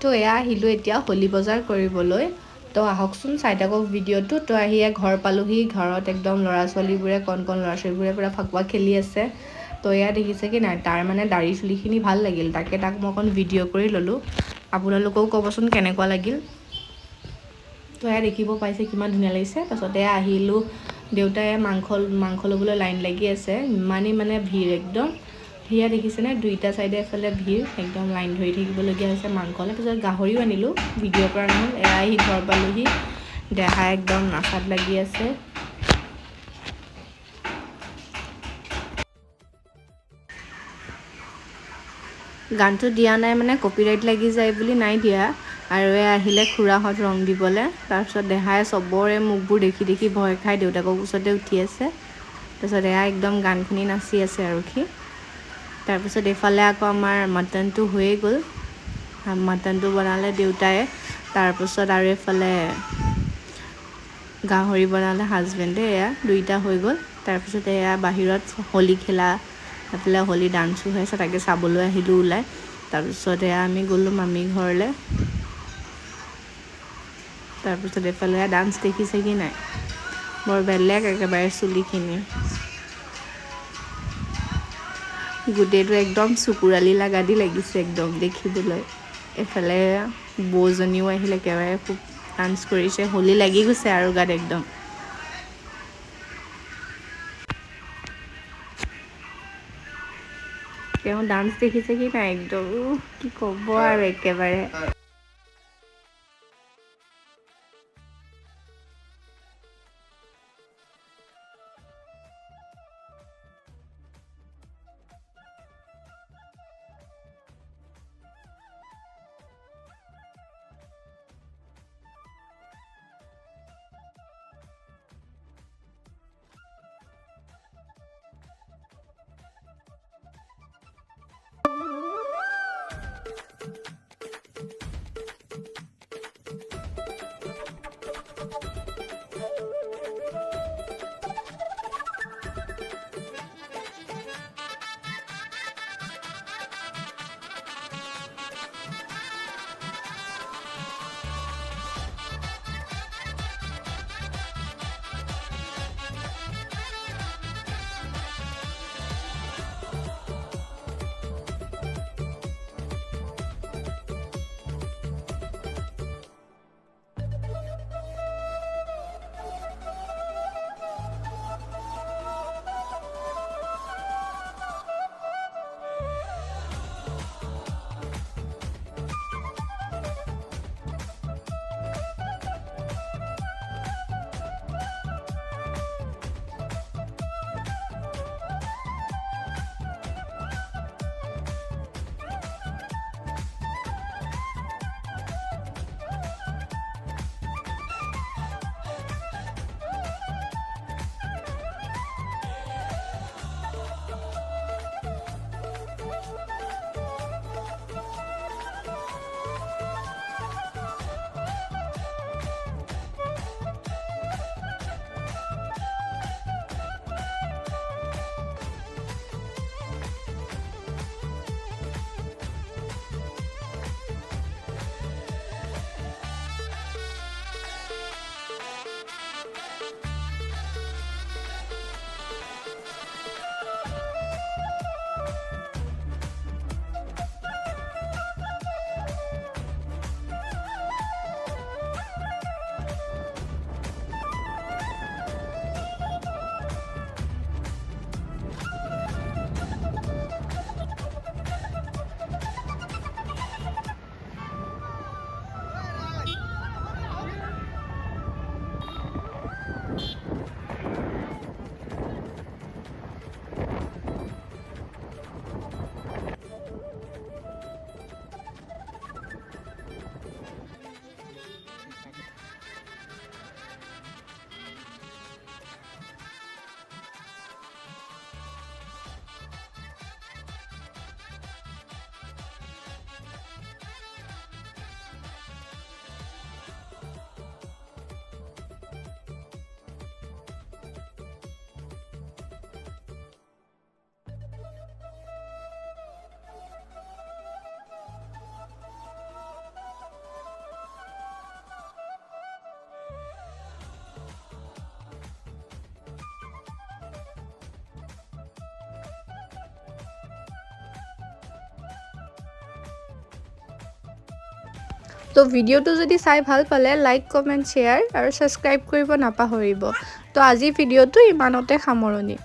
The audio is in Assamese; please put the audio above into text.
তো এয়া আহিলোঁ এতিয়া হোলী বজাৰ কৰিবলৈ। তো আহকচোন চাই থাকক ভিডিঅ'টো। তো আহি ঘৰ পালোহি। ঘৰত একদম ল'ৰা ছোৱালীবোৰে কণ ল'ৰা ছোৱালীবোৰে পূৰা ফাকুৱা খেলি আছে। তো এয়া দেখিছে কি নাই, তাৰ মানে দাড়ি চুলিখিনি ভাল লাগিল, তাক মই অকণ ভিডিঅ' কৰি ল'লোঁ। আপোনালোকেও ক'বচোন কেনেকুৱা লাগিল। তো এয়া দেখিব পাইছে কিমান ধুনীয়া লাগিছে। তাৰপাছতে আহিলোঁ, দেউতাই মাংস ল'বলৈ লাইন লাগি আছে। ইমানেই মানে ভিৰ একদম। সেয়া দেখিছেনে, দুইটা চাইডে এফালে ভিৰ, একদম লাইন ধৰি থাকিবলগীয়া হৈছে মাংসলৈ। তাৰপিছত গাহৰিও আনিলোঁ, ভিডিঅ' কৰা নহ'ল। এয়া আহি ঘৰ পালোহি, দেহা একদম নাচাত লাগি আছে। গানটো দিয়া নাই মানে কপিৰাইট লাগি যায় বুলি নাই দিয়া। আৰু আহিলে খুৰাহঁত ৰং দিবলৈ। তাৰপিছত দেহাই চবৰে মুখবোৰ দেখি দেখি ভয় খাই দেউতাকৰ ওচৰতে উঠি আছে। তাৰপিছত এয়া একদম গান শুনি নাচি আছে আৰক্ষী। তাৰপিছত এইফালে আকৌ আমাৰ মাটনটো হৈয়ে গ'ল। মাটনটো বনালে দেউতাই। তাৰপিছত আৰু এইফালে গাহৰি বনালে হাজবেণ্ডে। এয়া দুইটা হৈ গ'ল। তাৰপিছত এয়া বাহিৰত হোলী খেলা, এইফালে হোলী ডান্সো হৈ আছে, তাকে চাবলৈ আহিলোঁ ওলাই। তাৰপিছত এয়া আমি গ'লোঁ মামী ঘৰলৈ। তাৰপিছত এইফালে ডান্স দেখিছে কি নাই, বৰ বেলেগ একেবাৰে চুলিখিনি। গোটেইটো একদম চকুৰালি লাগা দি লাগিছে একদম দেখিবলৈ। এইফালে বৌজনীও আহিলে, একেবাৰে খুব ডান্স কৰিছে, হোলী লাগি গৈছে আৰু গাত একদম। তেওঁ ডান্স দেখিছে কি নাই, একদম কি ক'ব আৰু একেবাৰে। তো ভিডিঅ'টো যদি চাই ভাল পালে লাইক কমেণ্ট শ্বেয়াৰ আৰু ছাবস্ক্ৰাইব কৰিব নাপাহৰিব। তো আজি ভিডিঅ'টো ইমানতে সামৰণি।